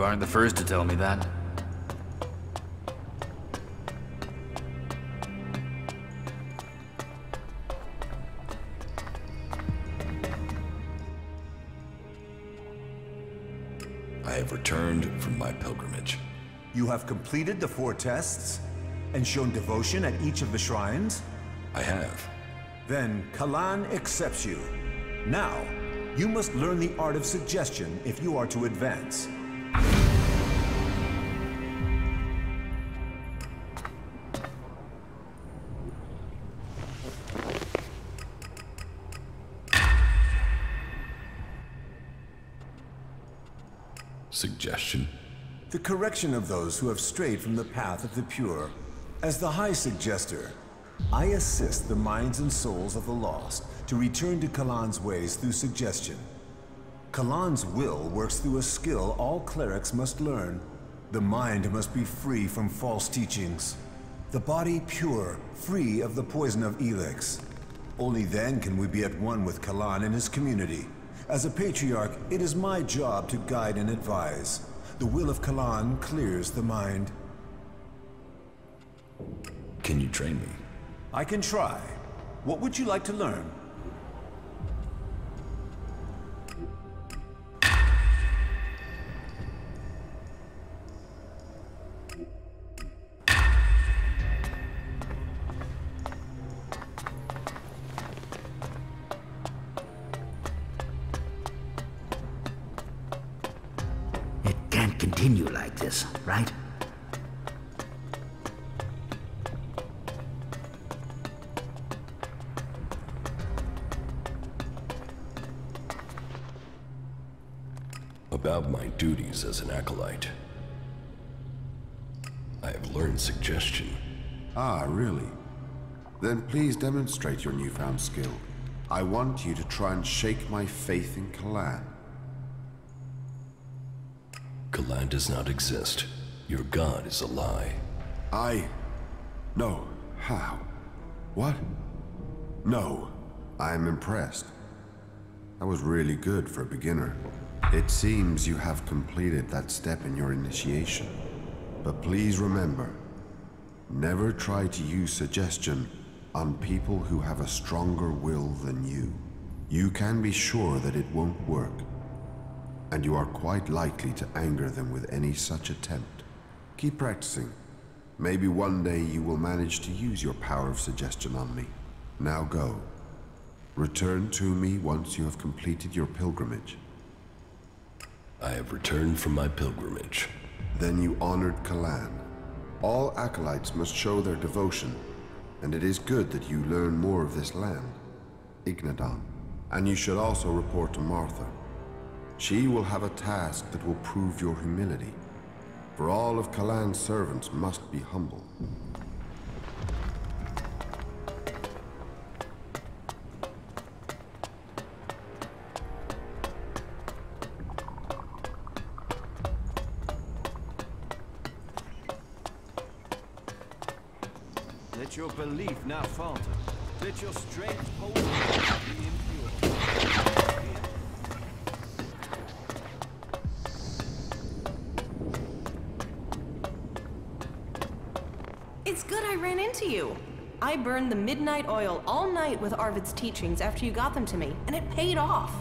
You aren't the first to tell me that. I have returned from my pilgrimage. You have completed the 4 tests and shown devotion at each of the shrines? I have. Then Kalan accepts you. Now, you must learn the art of suggestion if you are to advance. Suggestion? The correction of those who have strayed from the path of the pure. As the High Suggester, I assist the minds and souls of the lost to return to Kalan's ways through suggestion. Kalan's will works through a skill all clerics must learn. The mind must be free from false teachings. The body pure, free of the poison of ELEX. Only then can we be at one with Kalan and his community. As a patriarch, it is my job to guide and advise. The will of Kalan clears the mind. Can you train me? I can try. What would you like to learn? It can't continue like this, right? About my duties as an acolyte. I have learned suggestion. Ah, really? Then please demonstrate your newfound skill. I want you to try and shake my faith in Kalan. Kalan does not exist. Your god is a lie. No. How? What? No. I am impressed. That was really good for a beginner. It seems you have completed that step in your initiation. But please remember, never try to use suggestion on people who have a stronger will than you. You can be sure that it won't work, and you are quite likely to anger them with any such attempt. Keep practicing. Maybe one day you will manage to use your power of suggestion on me. Now go. Return to me once you have completed your pilgrimage. I have returned from my pilgrimage. Then you honored Kalan. All acolytes must show their devotion, and it is good that you learn more of this land, Ignadon. And you should also report to Martha. She will have a task that will prove your humility, for all of Kalan's servants must be humble. Let your belief now falter. Let your strength hold be impure. It's good I ran into you. I burned the midnight oil all night with Arvid's teachings after you got them to me, and it paid off.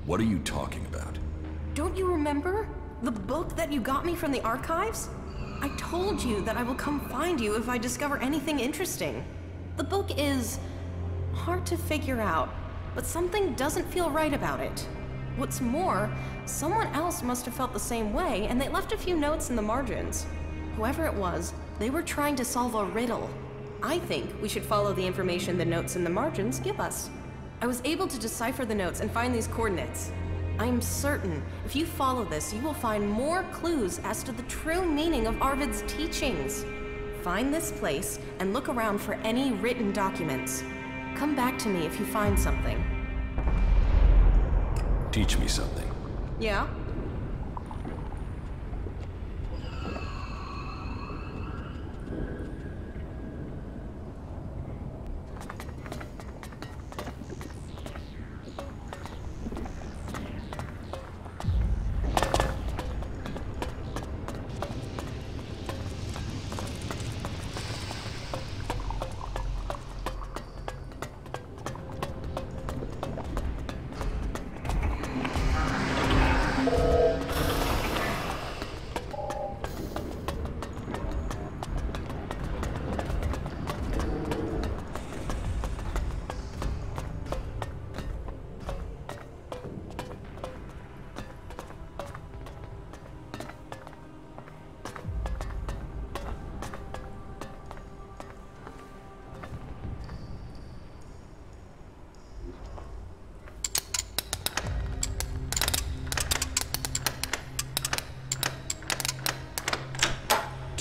What are you talking about? Don't you remember? The book that you got me from the archives? I told you that I will come find you if I discover anything interesting. The book is hard to figure out, but something doesn't feel right about it. What's more, someone else must have felt the same way, and they left a few notes in the margins. Whoever it was, they were trying to solve a riddle. I think we should follow the information the notes in the margins give us. I was able to decipher the notes and find these coordinates. I am certain if you follow this, you will find more clues as to the true meaning of Arvid's teachings. Find this place and look around for any written documents. Come back to me if you find something. Teach me something. Yeah?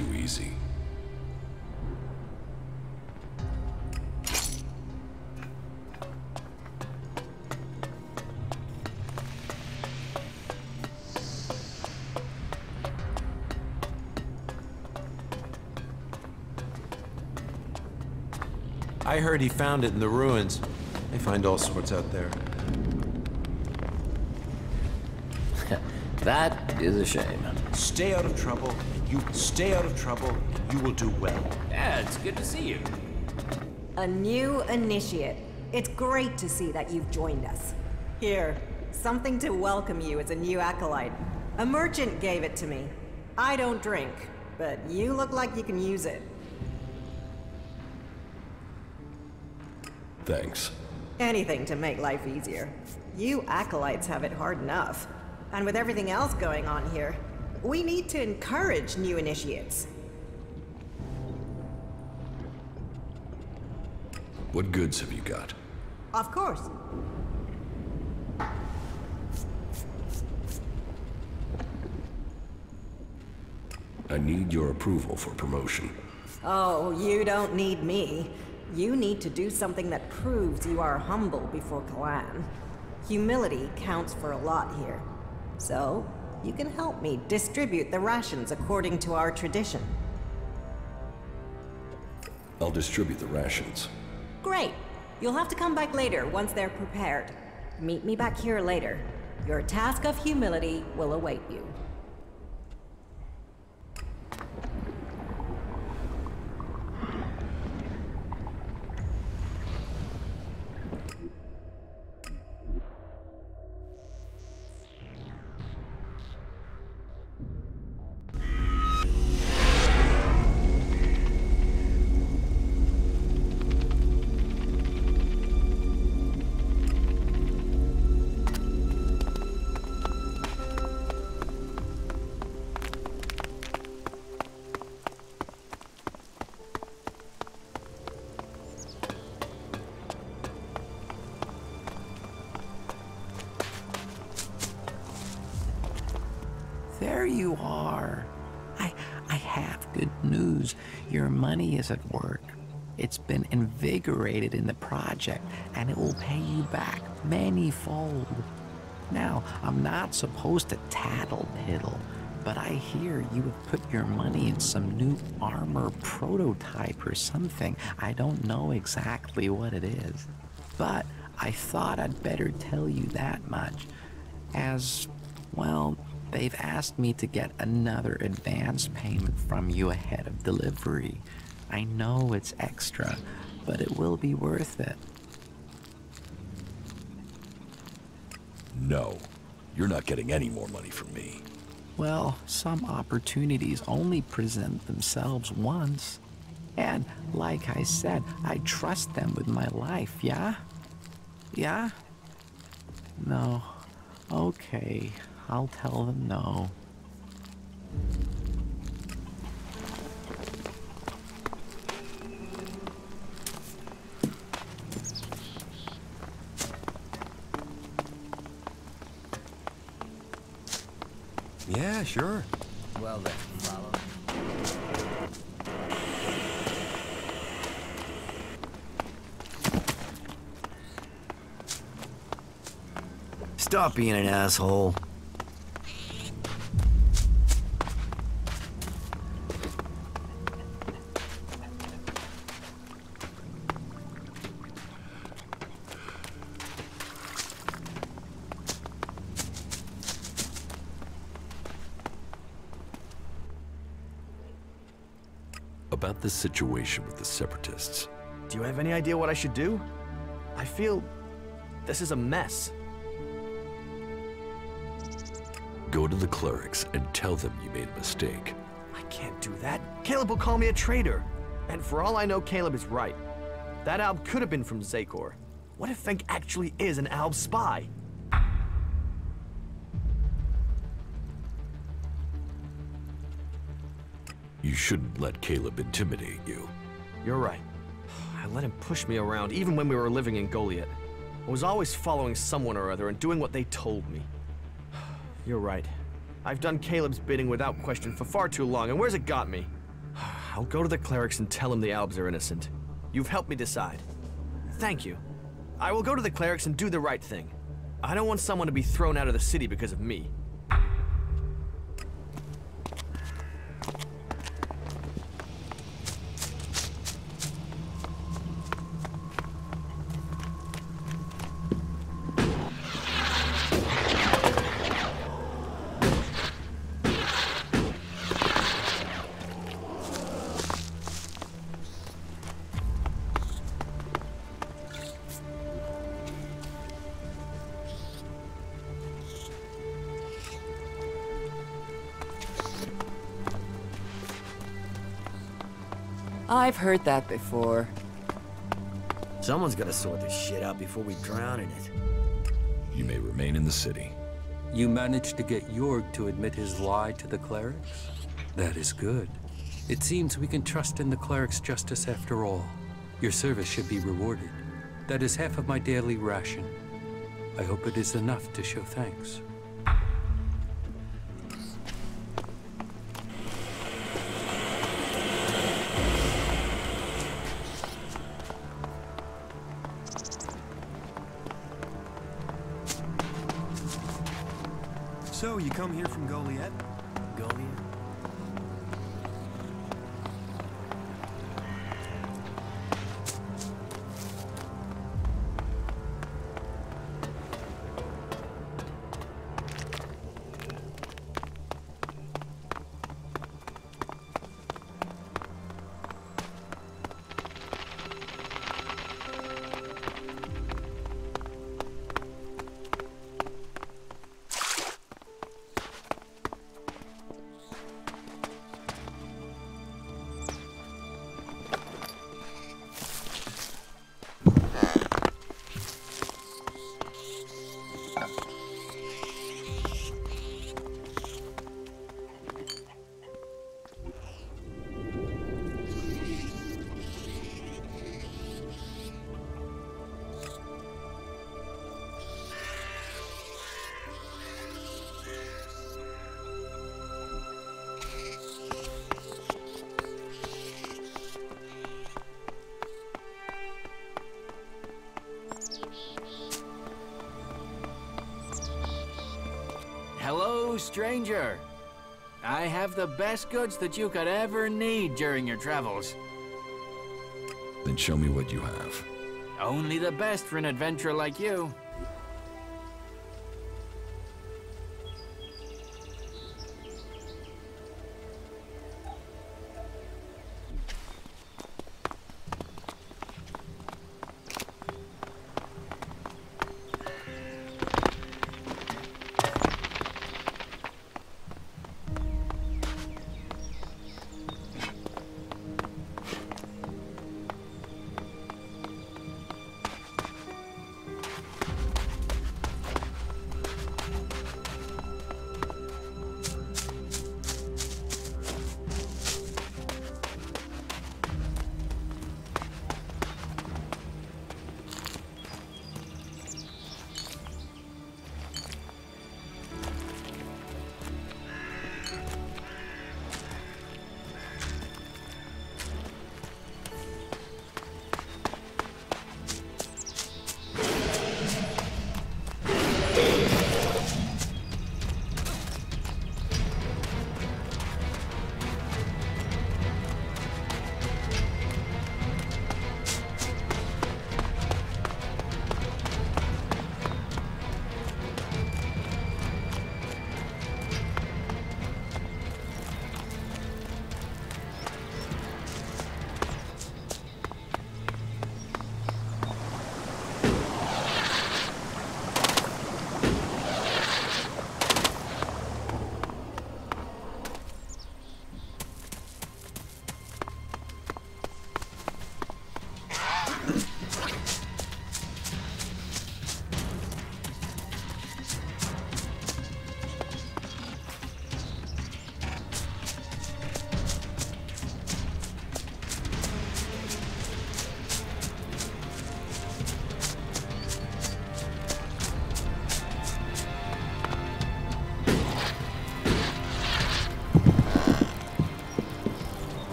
too easy. I heard he found it in the ruins. They find all sorts out there. That is a shame. Stay out of trouble, and you stay out of trouble, and you will do well. Yeah, it's good to see you. A new initiate. It's great to see that you've joined us. Here, something to welcome you as a new acolyte. A merchant gave it to me. I don't drink, but you look like you can use it. Thanks. Anything to make life easier. You acolytes have it hard enough. And with everything else going on here, we need to encourage new initiates. What goods have you got? Of course. I need your approval for promotion. Oh, you don't need me. You need to do something that proves you are humble before clan. Humility counts for a lot here. So, you can help me distribute the rations according to our tradition. I'll distribute the rations. Great. You'll have to come back later once they're prepared. Meet me back here later. Your task of humility will await you. There you are. I have good news. Your money is at work. It's been invigorated in the project, and it will pay you back many-fold. Now, I'm not supposed to tattle-piddle, but I hear you have put your money in some new armor prototype or something. I don't know exactly what it is, but I thought I'd better tell you that much, as, well, they've asked me to get another advance payment from you ahead of delivery. I know it's extra, but it will be worth it. No, you're not getting any more money from me. Well, some opportunities only present themselves once. And like I said, I trust them with my life, yeah? Yeah? No. Okay. I'll tell them no. Yeah, sure. Well then, follow. Stop being an asshole. About this situation with the Separatists. Do you have any idea what I should do? I feel this is a mess. Go to the clerics and tell them you made a mistake. I can't do that. Caleb will call me a traitor. And for all I know, Caleb is right. That alb could have been from Zakor. What if Fenk actually is an alb spy? You shouldn't let Caleb intimidate you. You're right. I let him push me around even when we were living in Goliath. I was always following someone or other and doing what they told me. You're right. I've done Caleb's bidding without question for far too long, and where's it got me? I'll go to the clerics and tell them the Albs are innocent. You've helped me decide. Thank you. I will go to the clerics and do the right thing. I don't want someone to be thrown out of the city because of me. I've heard that before. Someone's gotta sort this shit out before we drown in it. You may remain in the city. You managed to get Jorg to admit his lie to the clerics? That is good. It seems we can trust in the clerics' justice after all. Your service should be rewarded. That is half of my daily ration. I hope it is enough to show thanks. So, you come here from Goliath? Goliath? Hello, stranger. I have the best goods that you could ever need during your travels. Then show me what you have. Only the best for an adventurer like you.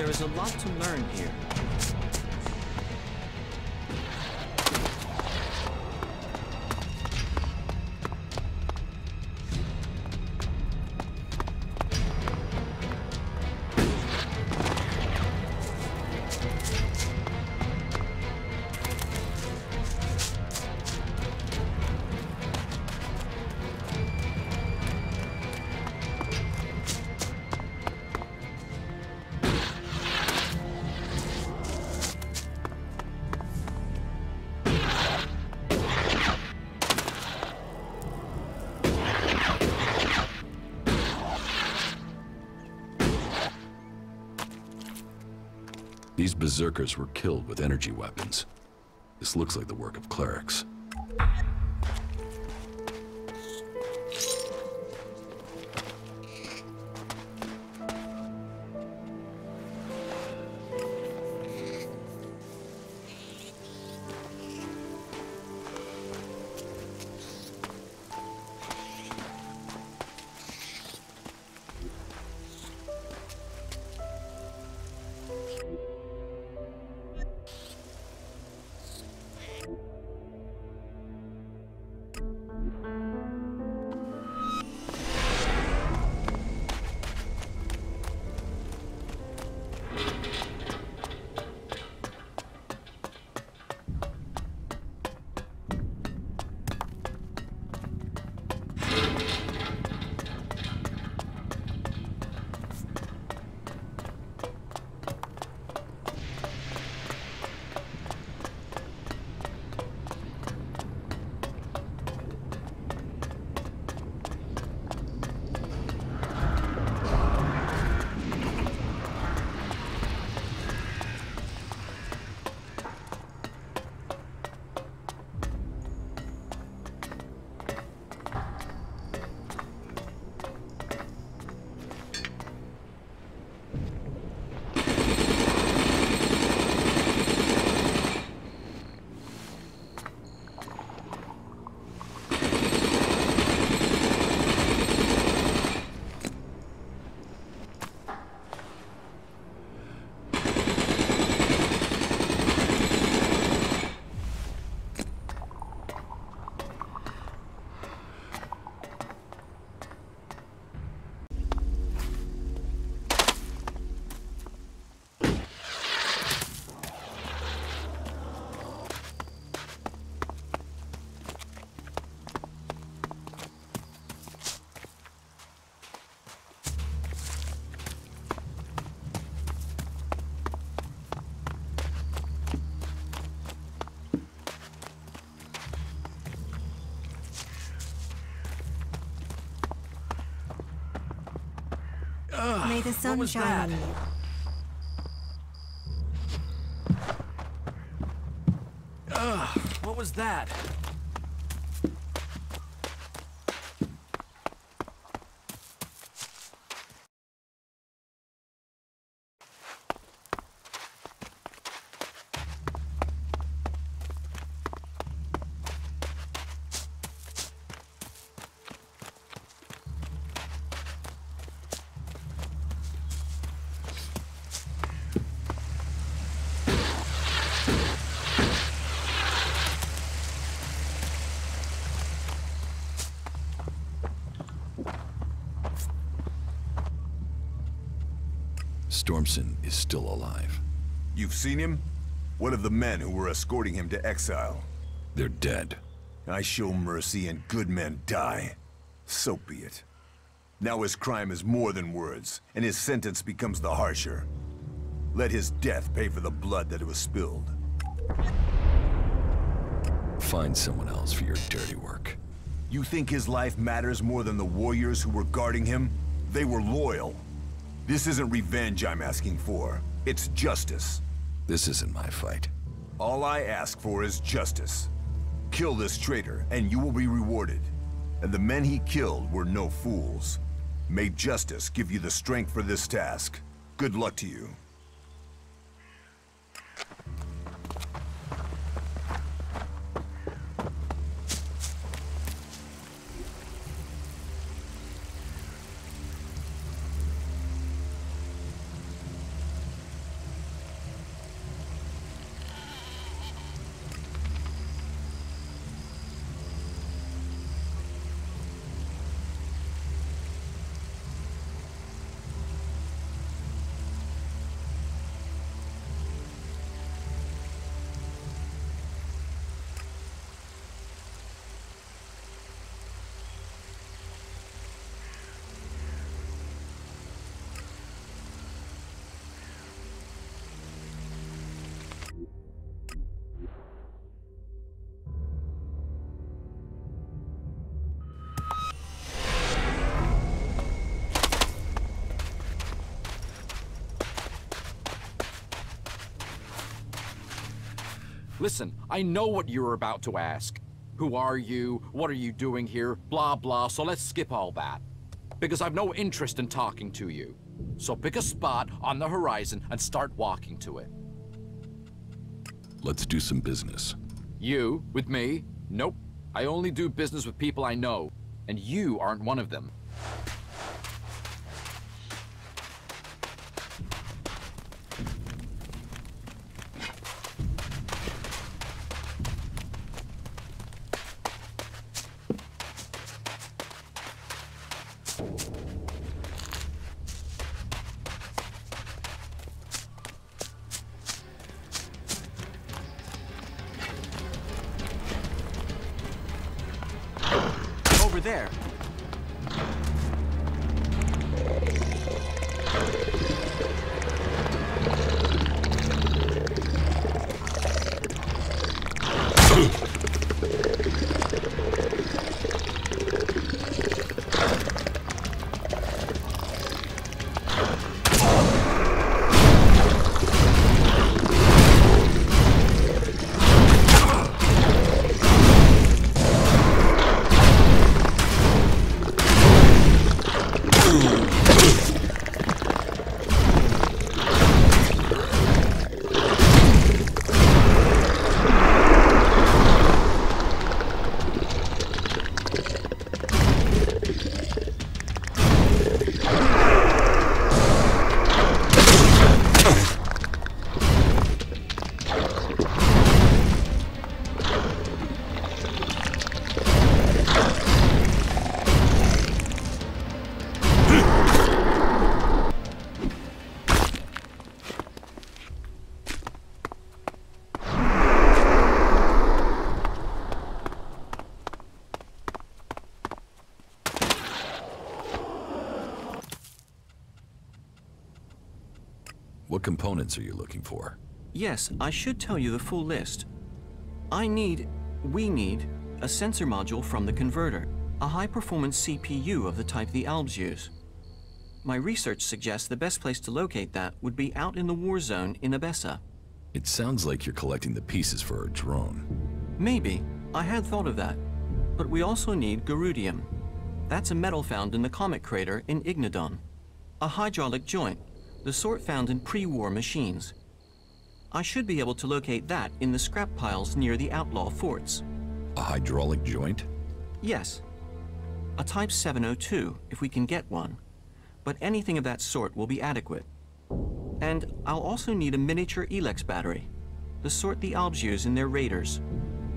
There is a lot to learn here. These berserkers were killed with energy weapons. This looks like the work of clerics. May the sun shine on you. What was that? Stormson is still alive. You've seen him? What of the men who were escorting him to exile? They're dead. I show mercy and good men die. So be it. Now his crime is more than words, and his sentence becomes the harsher. Let his death pay for the blood that was spilled. Find someone else for your dirty work. You think his life matters more than the warriors who were guarding him? They were loyal. This isn't revenge I'm asking for. It's justice. This isn't my fight. All I ask for is justice. Kill this traitor, and you will be rewarded. And the men he killed were no fools. May justice give you the strength for this task. Good luck to you. Listen, I know what you're about to ask. Who are you? What are you doing here? Blah, blah, so let's skip all that. Because I've no interest in talking to you. So pick a spot on the horizon and start walking to it. Let's do some business. You? With me? Nope. I only do business with people I know. And you aren't one of them. Over there. What components are you looking for? Yes, I should tell you the full list. We need a sensor module from the converter, a high-performance CPU of the type the Albs use. My research suggests the best place to locate that would be out in the war zone in Abessa. It sounds like you're collecting the pieces for a drone. Maybe. I had thought of that. But we also need Garudium. That's a metal found in the comet crater in Ignodon. A hydraulic joint, the sort found in pre-war machines. I should be able to locate that in the scrap piles near the outlaw forts. A hydraulic joint? Yes. A Type 702, if we can get one. But anything of that sort will be adequate. And I'll also need a miniature ELEX battery, the sort the Albs use in their raiders.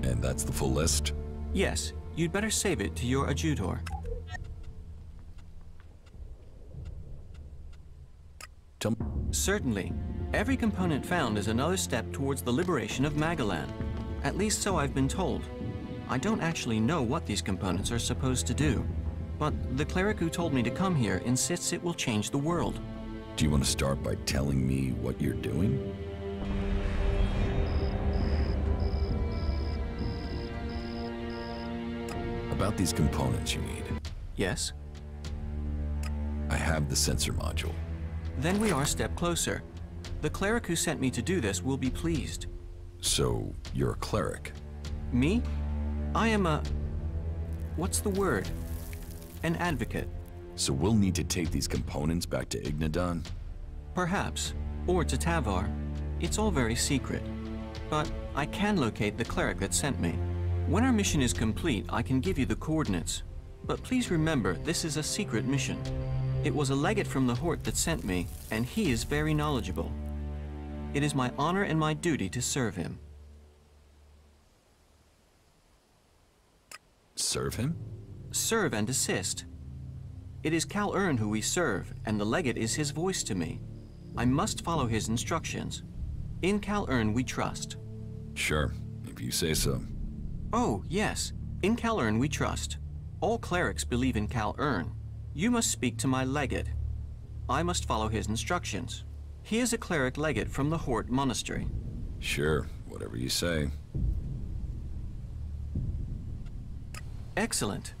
And that's the full list? Yes, you'd better save it to your adjutor. Certainly. Every component found is another step towards the liberation of Magalan. At least so I've been told. I don't actually know what these components are supposed to do. But the cleric who told me to come here insists it will change the world. Do you want to start by telling me what you're doing? About these components you need. Yes? I have the sensor module. Then we are a step closer. The cleric who sent me to do this will be pleased. So, you're a cleric? Me? I am a... what's the word? An advocate. So we'll need to take these components back to Ignodon? Perhaps. Or to Tavar. It's all very secret. But I can locate the cleric that sent me. When our mission is complete, I can give you the coordinates. But please remember, this is a secret mission. It was a legate from the Hort that sent me, and he is very knowledgeable. It is my honor and my duty to serve him. Serve him? Serve and assist. It is Cal Ern who we serve, and the legate is his voice to me. I must follow his instructions. In Cal Ern we trust. Sure, if you say so. Oh, yes. In Cal Ern we trust. All clerics believe in Cal Ern. You must speak to my legate. I must follow his instructions. He is a cleric legate from the Hort Monastery. Sure, whatever you say. Excellent.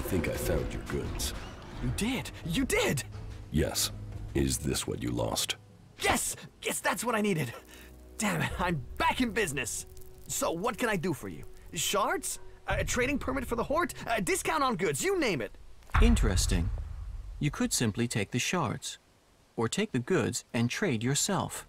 think I found your goods. You did! You did! Yes. Is this what you lost? Yes! Yes, that's what I needed! Damn it, I'm back in business! So, what can I do for you? Shards? A trading permit for the Hort? A discount on goods, you name it! Interesting. You could simply take the shards, or take the goods and trade yourself.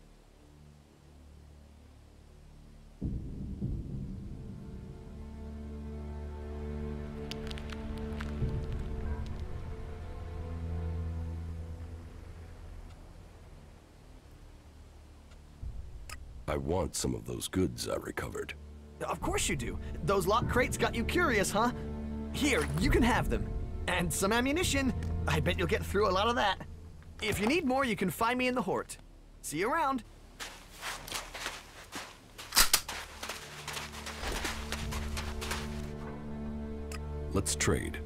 I want some of those goods I recovered. Of course you do. Those locked crates got you curious, huh? Here, you can have them. And some ammunition. I bet you'll get through a lot of that. If you need more, you can find me in the Hort. See you around. Let's trade.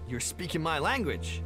You're speaking my language.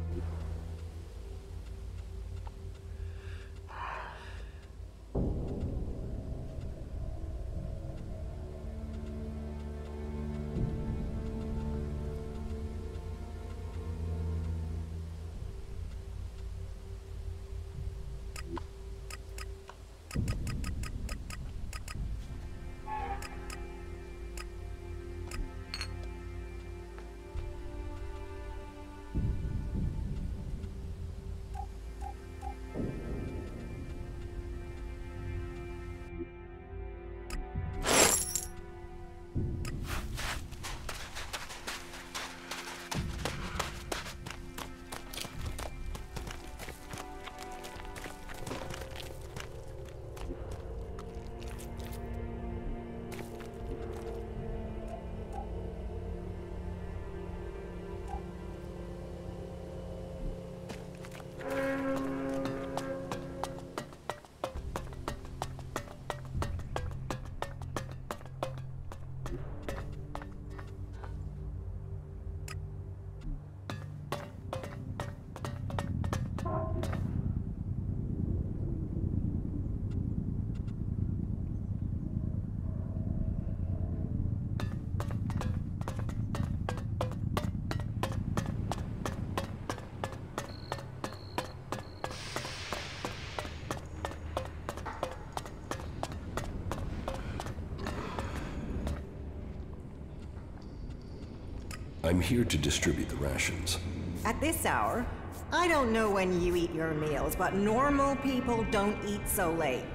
I'm here to distribute the rations. At this hour, I don't know when you eat your meals, but normal people don't eat so late.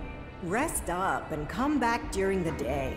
Rest up and come back during the day.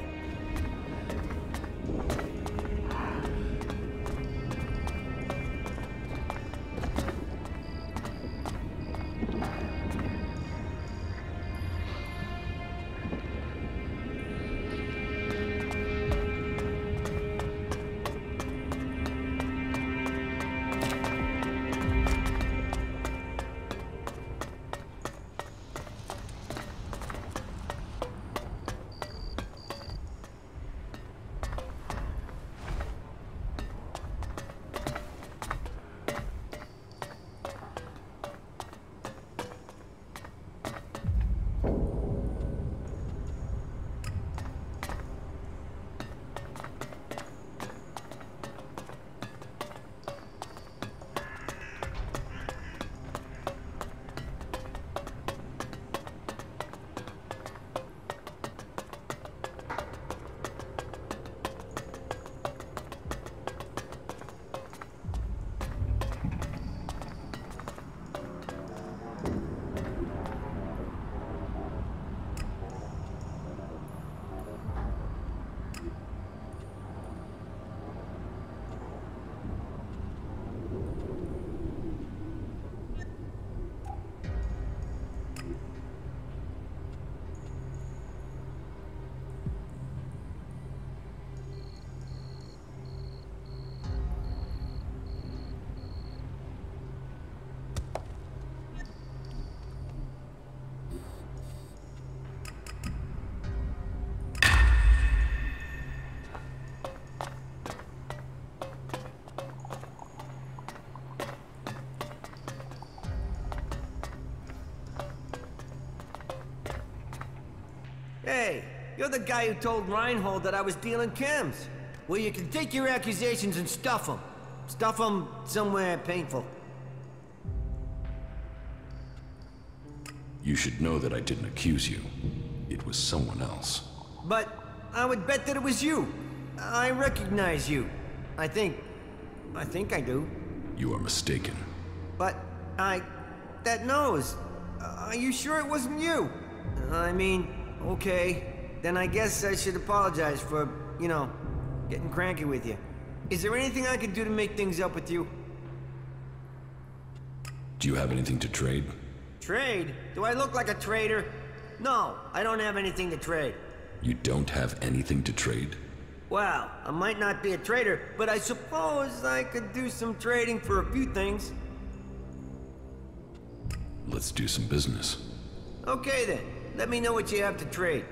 Hey, you're the guy who told Reinhold that I was dealing chems. Well, you can take your accusations and stuff them. stuff them somewhere painful. You should know that I didn't accuse you. It was someone else. But I would bet that it was you. I recognize you. I think I do. You are mistaken. But that nose. Are you sure it wasn't you? I mean, okay. Then I guess I should apologize for, you know, getting cranky with you. Is there anything I could do to make things up with you? Do you have anything to trade? Trade? Do I look like a trader? No, I don't have anything to trade. You don't have anything to trade? Well, I might not be a trader, but I suppose I could do some trading for a few things. Let's do some business. Okay then, let me know what you have to trade.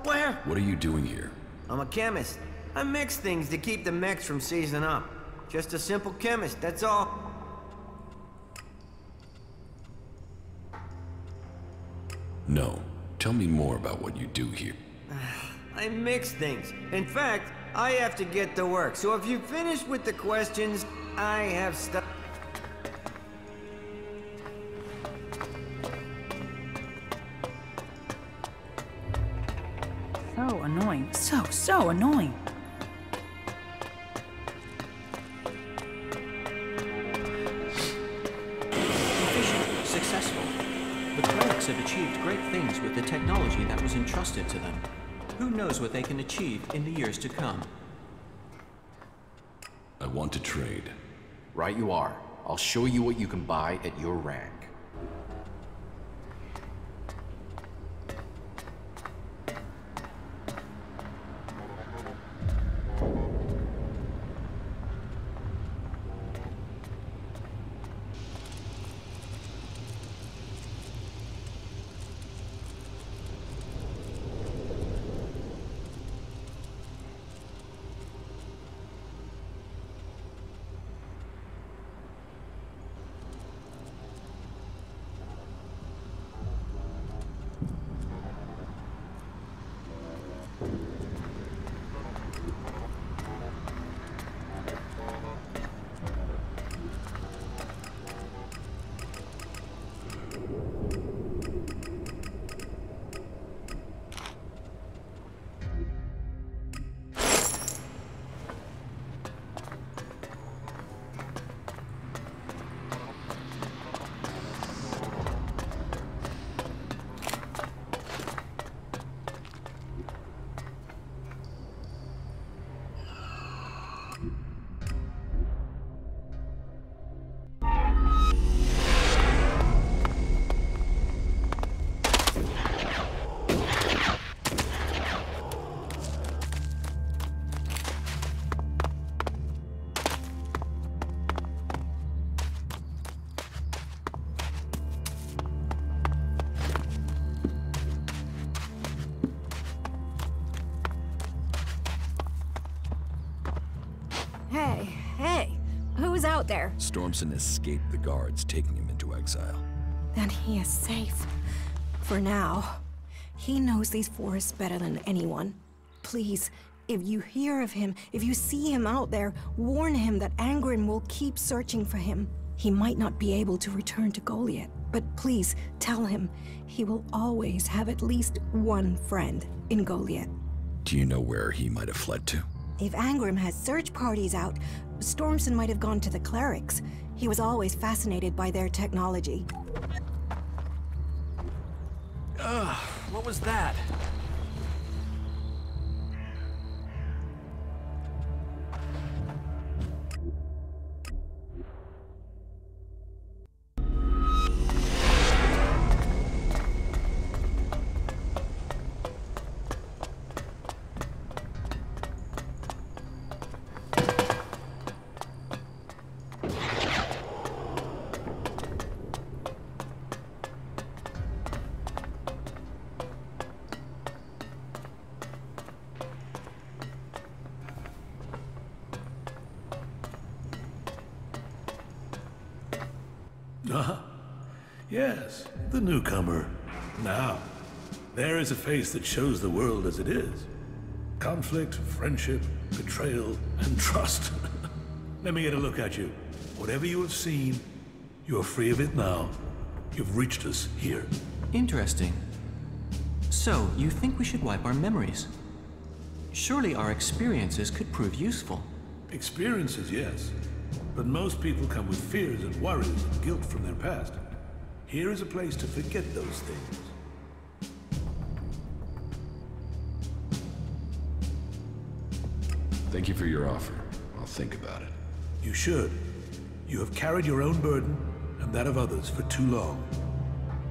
Where? What are you doing here? I'm a chemist. I mix things to keep the mechs from seizing up. Just a simple chemist, that's all. No. Tell me more about what you do here. I mix things. In fact, I have to get to work. So if you finish with the questions, I have stuff. So annoying. So annoying. Efficient, successful. The clerics have achieved great things with the technology that was entrusted to them. Who knows what they can achieve in the years to come? I want to trade. Right you are. I'll show you what you can buy at your rank. Hey, who's out there? Stormson escaped the guards, taking him into exile. Then he is safe. For now. He knows these forests better than anyone. Please, if you hear of him, if you see him out there, warn him that Angren will keep searching for him. He might not be able to return to Goliath, but please tell him he will always have at least one friend in Goliath. Do you know where he might have fled to? If Angren has search parties out, Stormson might have gone to the Clerics. He was always fascinated by their technology. Ugh, what was that? Ah, yes, the newcomer. Now, there is a face that shows the world as it is. Conflict, friendship, betrayal, and trust. Let me get a look at you. Whatever you have seen, you are free of it now. You've reached us here. Interesting. So, you think we should wipe our memories? Surely our experiences could prove useful. Experiences, yes. But most people come with fears and worries and guilt from their past. Here is a place to forget those things. Thank you for your offer. I'll think about it. You should. You have carried your own burden and that of others for too long.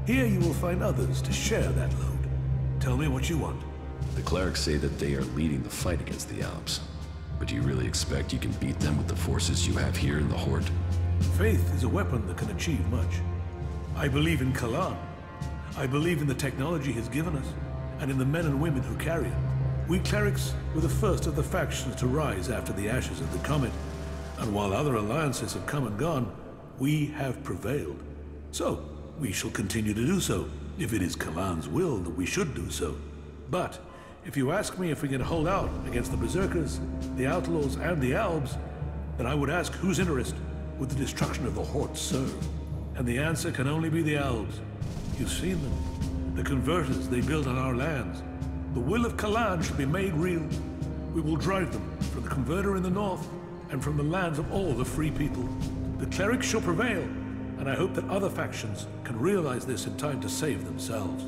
Here you will find others to share that load. Tell me what you want. The clerics say that they are leading the fight against the Alps. But do you really expect you can beat them with the forces you have here in the Horde? Faith is a weapon that can achieve much. I believe in Kalan. I believe in the technology he's given us, and in the men and women who carry it. We clerics were the first of the factions to rise after the ashes of the comet, and while other alliances have come and gone, we have prevailed. So, we shall continue to do so, if it is Kalan's will that we should do so. But, if you ask me if we can hold out against the Berserkers, the Outlaws, and the Albs, then I would ask whose interest would the destruction of the Horde serve? And the answer can only be the Albs. You've seen them. The converters they built on our lands. The will of Kalan shall be made real. We will drive them from the converter in the north and from the lands of all the free people. The clerics shall prevail, and I hope that other factions can realize this in time to save themselves.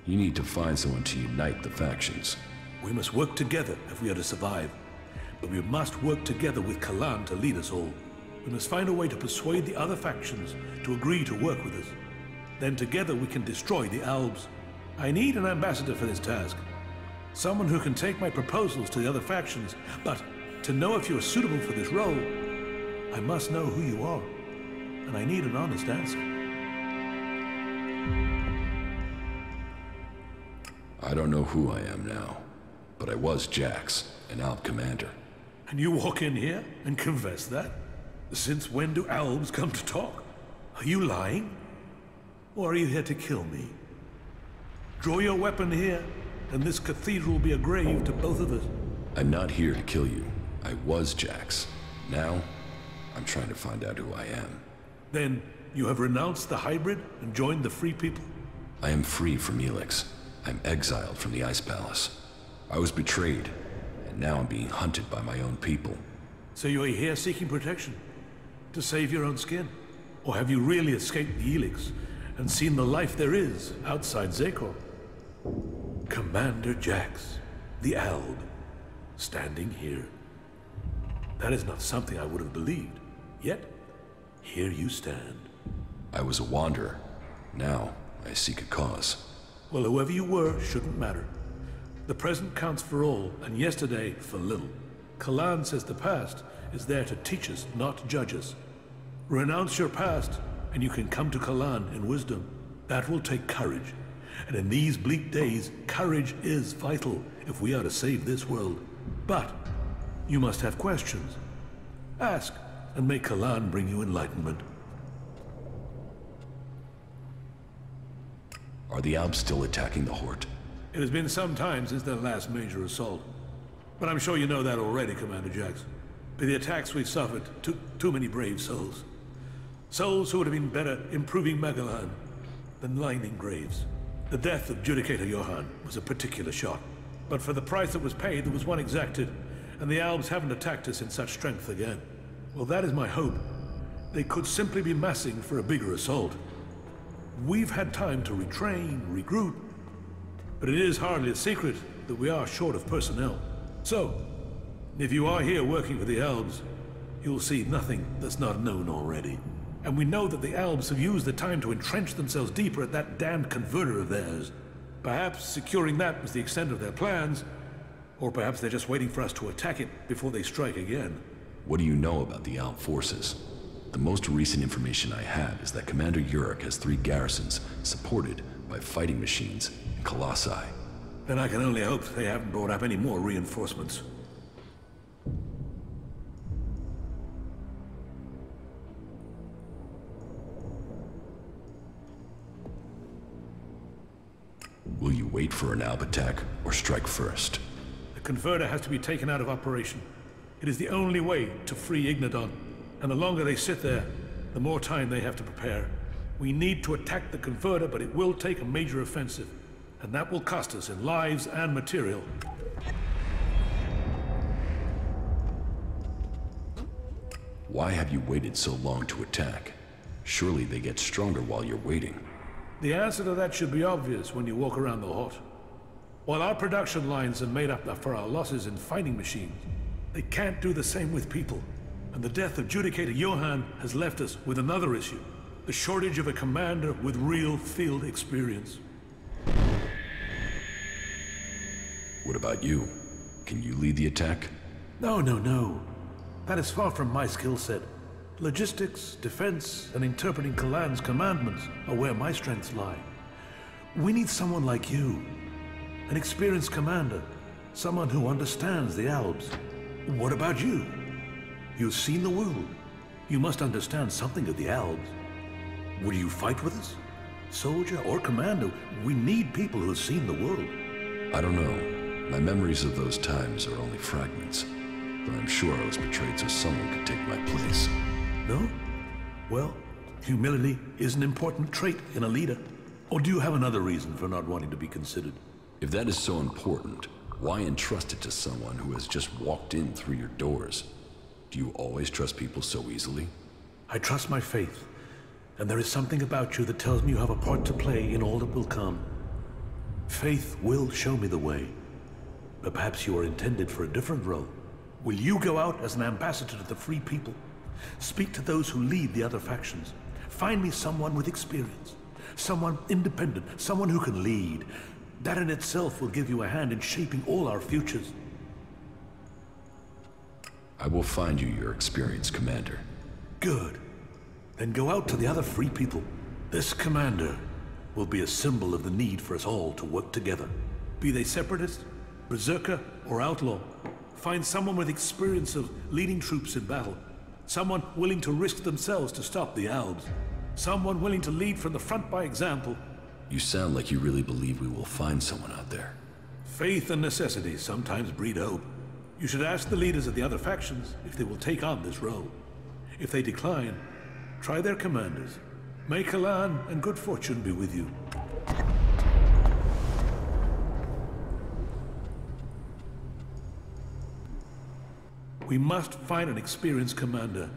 You need to find someone to unite the factions. We must work together if we are to survive. But we must work together with Kalan to lead us all. We must find a way to persuade the other factions to agree to work with us. Then together we can destroy the Albs. I need an ambassador for this task. Someone who can take my proposals to the other factions, but to know if you are suitable for this role, I must know who you are. And I need an honest answer. I don't know who I am now, but I was Jax, an Alp commander. And you walk in here and confess that? Since when do Albs come to talk? Are you lying? Or are you here to kill me? Draw your weapon here, and this cathedral will be a grave to both of us. I'm not here to kill you. I was Jax. Now, I'm trying to find out who I am. Then, you have renounced the hybrid and joined the Free People? I am free from ELEX. I'm exiled from the Ice Palace. I was betrayed, and now I'm being hunted by my own people. So you are here seeking protection? To save your own skin? Or have you really escaped the ELEX and seen the life there is outside Zekor? Commander Jax, the Alb, standing here. That is not something I would have believed. Yet, here you stand. I was a wanderer. Now, I seek a cause. Well, whoever you were shouldn't matter. The present counts for all, and yesterday for little. Kalan says the past is there to teach us, not to judge us. Renounce your past, and you can come to Kalan in wisdom. That will take courage. And in these bleak days, courage is vital if we are to save this world. But you must have questions. Ask, and may Kalan bring you enlightenment. Are the Alps still attacking the Horde? It has been some time since their last major assault. But I'm sure you know that already, Commander Jax. But the attacks we've suffered took too many brave souls. Souls who would have been better improving Magalan than lining graves. The death of Judicator Johann was a particular shock. But for the price that was paid, there was one exacted, and the Albs haven't attacked us in such strength again. Well, that is my hope. They could simply be massing for a bigger assault. We've had time to retrain, regroup, but it is hardly a secret that we are short of personnel. So, if you are here working for the Albs, you'll see nothing that's not known already. And we know that the Albs have used the time to entrench themselves deeper at that damned converter of theirs. Perhaps securing that was the extent of their plans, or perhaps they're just waiting for us to attack it before they strike again. What do you know about the Alp forces? The most recent information I have is that Commander Uruk has 3 garrisons supported by fighting machines and colossi. Then I can only hope they haven't brought up any more reinforcements. Will you wait for an Alb attack or strike first? The converter has to be taken out of operation. It is the only way to free Ignadon, and the longer they sit there, the more time they have to prepare. We need to attack the converter, but it will take a major offensive, and that will cost us in lives and material. Why have you waited so long to attack? Surely they get stronger while you're waiting. The answer to that should be obvious when you walk around the Hort. While our production lines have made up for our losses in fighting machines, they can't do the same with people. And the death of Judicator Johann has left us with another issue. The shortage of a commander with real field experience. What about you? Can you lead the attack? No. That is far from my skill set. Logistics, defense, and interpreting Kalan's commandments are where my strengths lie. We need someone like you. An experienced commander. Someone who understands the Albs. What about you? You've seen the world. You must understand something of the Albs. Will you fight with us? Soldier or commander, we need people who have seen the world. I don't know. My memories of those times are only fragments. But I'm sure I was betrayed so someone could take my place. No? Well, humility is an important trait in a leader. Or do you have another reason for not wanting to be considered? If that is so important, why entrust it to someone who has just walked in through your doors? Do you always trust people so easily? I trust my faith. And there is something about you that tells me you have a part to play in all that will come. Faith will show me the way. But perhaps you are intended for a different role. Will you go out as an ambassador to the free people? Speak to those who lead the other factions. Find me someone with experience. Someone independent. Someone who can lead. That in itself will give you a hand in shaping all our futures. I will find you your experienced commander. Good. Then go out to the other free people. This commander will be a symbol of the need for us all to work together. Be they separatist, berserker, or outlaw. Find someone with experience of leading troops in battle. Someone willing to risk themselves to stop the Albs. Someone willing to lead from the front by example. You sound like you really believe we will find someone out there. Faith and necessity sometimes breed hope. You should ask the leaders of the other factions if they will take on this role. If they decline, try their commanders. May Kalan and good fortune be with you. We must find an experienced commander.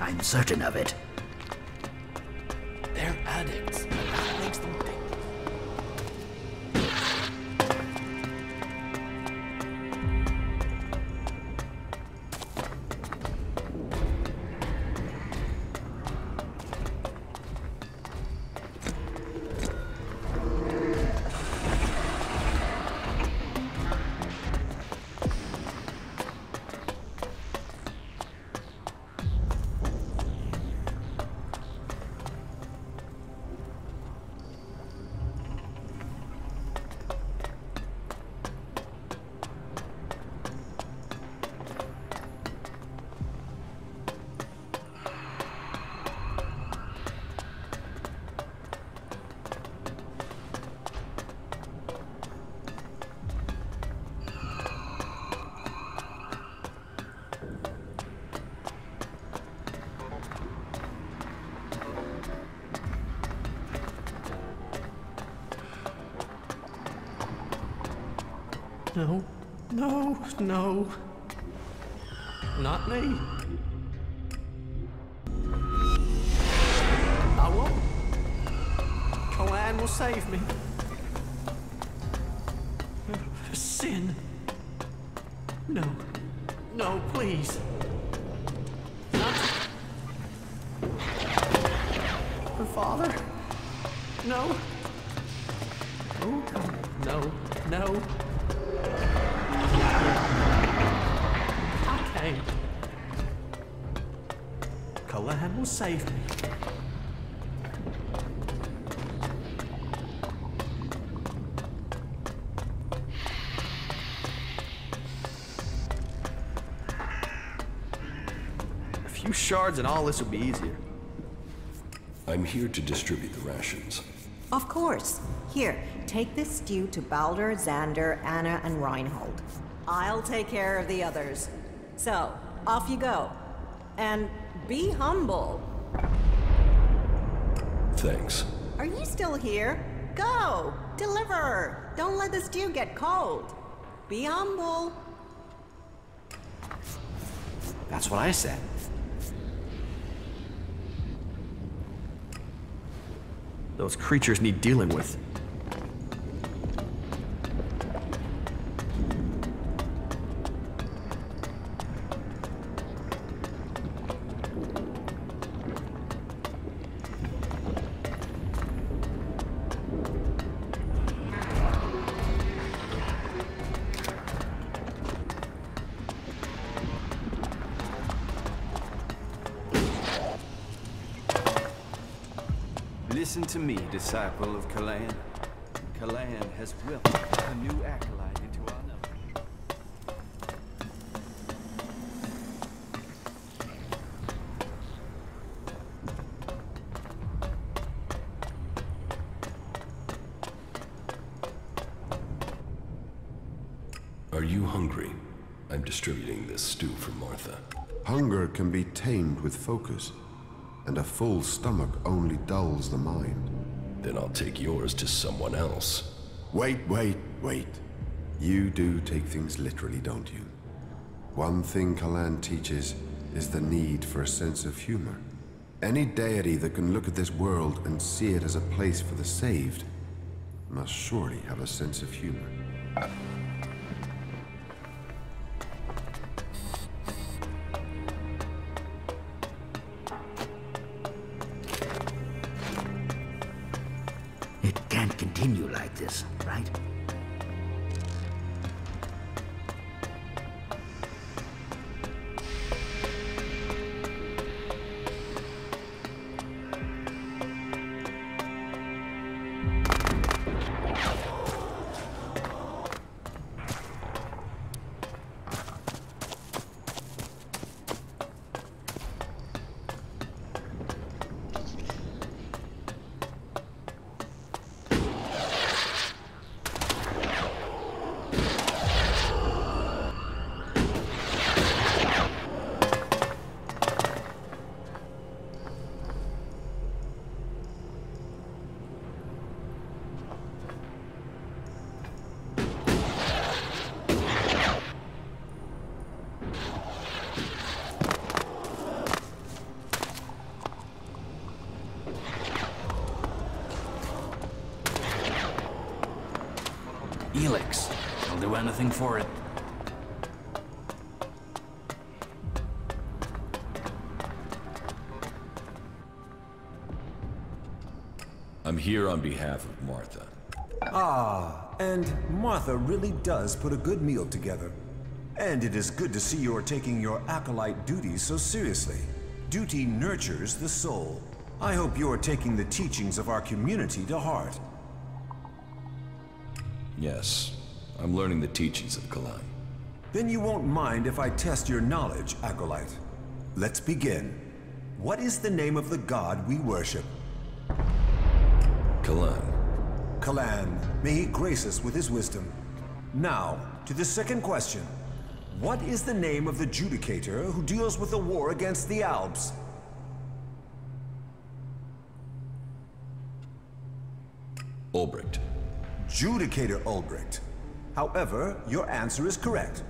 I'm certain of it. They're addicts. That makes them think. No, no, no. Not me. I won't. Kalan will save me. Sin. No. No, please. Not... Her father? No. Oh, no, no. Okay. Kalan will save me. A few shards and all this will be easier. I'm here to distribute the rations. Of course. Here, take this stew to Baldur, Xander, Anna, and Reinhold. I'll take care of the others. So, off you go. And be humble. Thanks. Are you still here? Go! Deliver! Don't let the stew get cold. Be humble. That's what I said. Those creatures need dealing with. Listen to me, disciple of Kalan. Kalan has welcomed a new acolyte into our number. Are you hungry? I'm distributing this stew for Martha. Hunger can be tamed with focus, and a full stomach only dulls the mind. Then I'll take yours to someone else. Wait. You do take things literally, don't you? One thing Kalan teaches is the need for a sense of humor. Any deity that can look at this world and see it as a place for the saved must surely have a sense of humor. It can't continue like this, right? ELEX. I'll do anything for it. I'm here on behalf of Martha. Ah, and Martha really does put a good meal together. And it is good to see you're taking your acolyte duties so seriously. Duty nurtures the soul. I hope you're taking the teachings of our community to heart. Yes, I'm learning the teachings of Kalan. Then you won't mind if I test your knowledge, acolyte. Let's begin. What is the name of the god we worship? Kalan. Kalan, may he grace us with his wisdom. Now, to the second question. What is the name of the Judicator who deals with the war against the Alps? Ulbricht. Judicator Ulbricht. However, your answer is correct.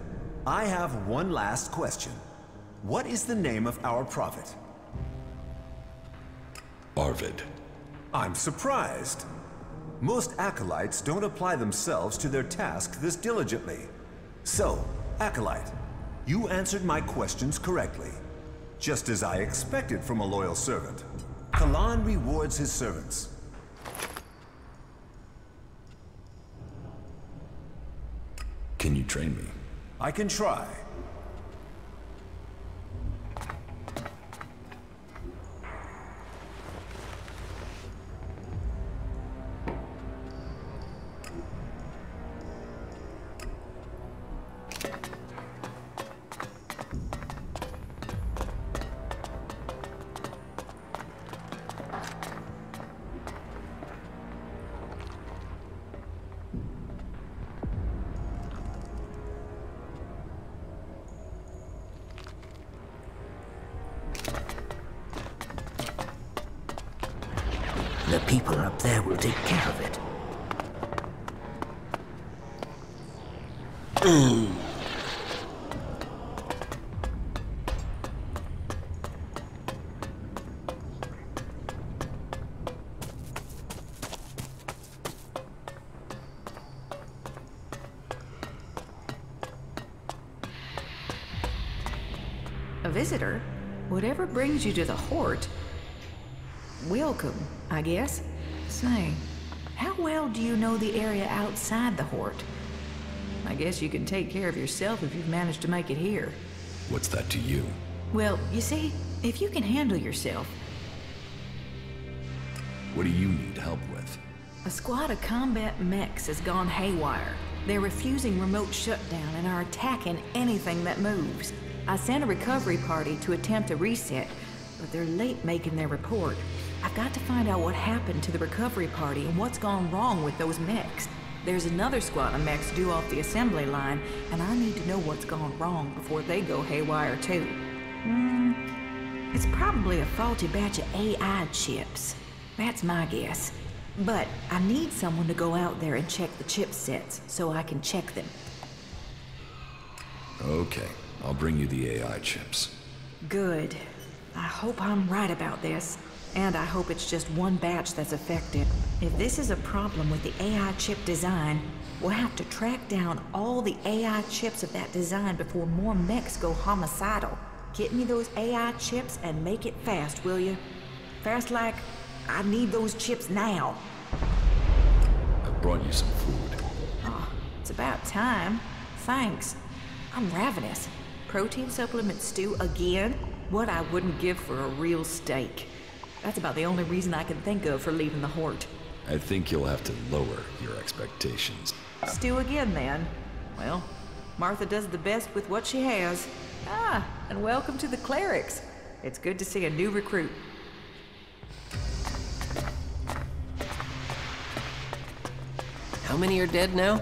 I have one last question. What is the name of our prophet? Arvid. I'm surprised. Most acolytes don't apply themselves to their task this diligently. So, acolyte, you answered my questions correctly. Just as I expected from a loyal servant. Kalan rewards his servants. Can you train me? I can try. The people up there will take care of it. A visitor? Whatever brings you to the Hort? Welcome, I guess. Say, how well do you know the area outside the Hort? I guess you can take care of yourself if you've managed to make it here. What's that to you? Well, you see, if you can handle yourself... What do you need help with? A squad of combat mechs has gone haywire. They're refusing remote shutdown and are attacking anything that moves. I sent a recovery party to attempt a reset, but they're late making their report. I've got to find out what happened to the recovery party and what's gone wrong with those mechs. There's another squad of mechs due off the assembly line, and I need to know what's gone wrong before they go haywire too. It's probably a faulty batch of AI chips. That's my guess. But I need someone to go out there and check the chipsets so I can check them. Okay, I'll bring you the AI chips. Good. I hope I'm right about this. And I hope it's just one batch that's affected. If this is a problem with the AI chip design, we'll have to track down all the AI chips of that design before more mechs go homicidal. Get me those AI chips and make it fast, will you? Fast like, I need those chips now. I brought you some food. Oh, it's about time. Thanks. I'm ravenous. Protein supplement stew again? What I wouldn't give for a real steak. That's about the only reason I can think of for leaving the Hort. I think you'll have to lower your expectations. Stew again, then. Well, Martha does the best with what she has. Ah, and welcome to the Clerics. It's good to see a new recruit. How many are dead now?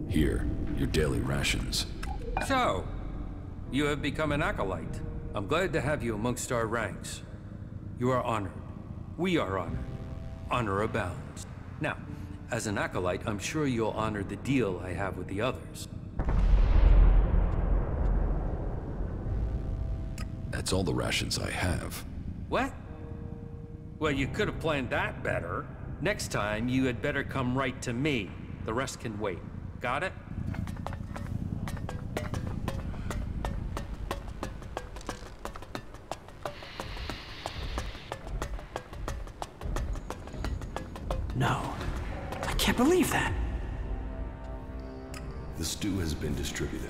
Here, your daily rations. So, you have become an acolyte. I'm glad to have you amongst our ranks. You are honored. We are honored. Honor abounds. Now, as an acolyte, I'm sure you'll honor the deal I have with the others. That's all the rations I have. What? Well, you could have planned that better. Next time, you had better come right to me. The rest can wait. Got it? No. I can't believe that. The stew has been distributed.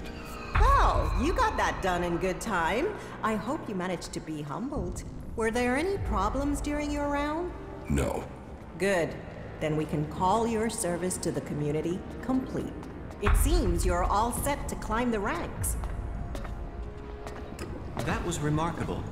Well, you got that done in good time. I hope you managed to be humbled. Were there any problems during your round? No. Good. Then we can call your service to the community complete. It seems you're all set to climb the ranks. That was remarkable.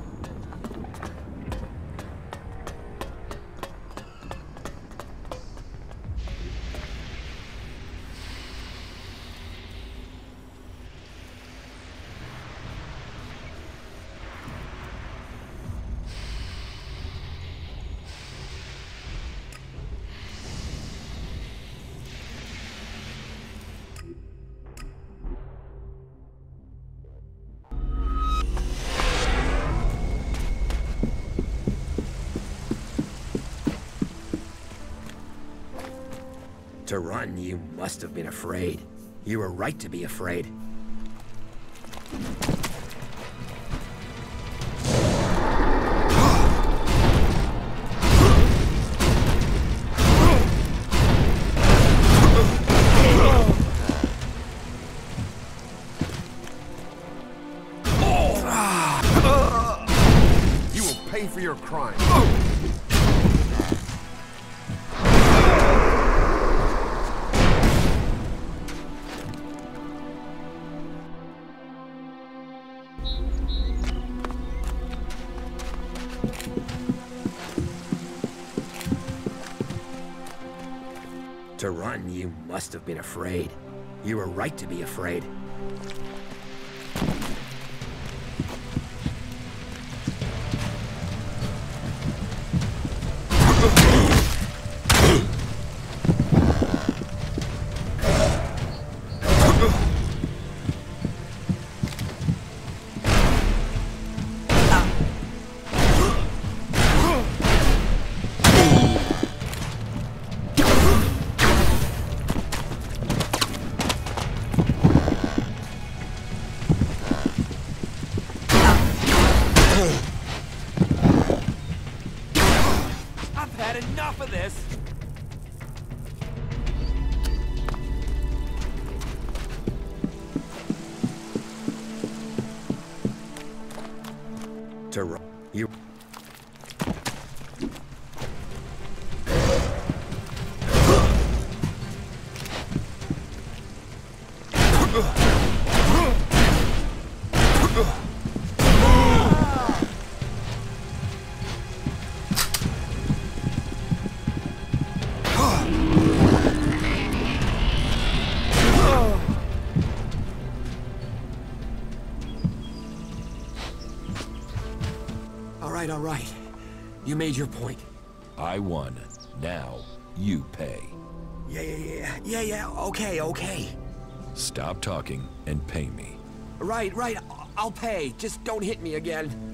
To run, you must have been afraid. You were right to be afraid. You will pay for your crime. To run, you must have been afraid. You were right to be afraid. I've had enough of this! To run, you... All right. You made your point. I won. Now, you pay. Yeah, okay. Stop talking and pay me. Right, I'll pay. Just don't hit me again.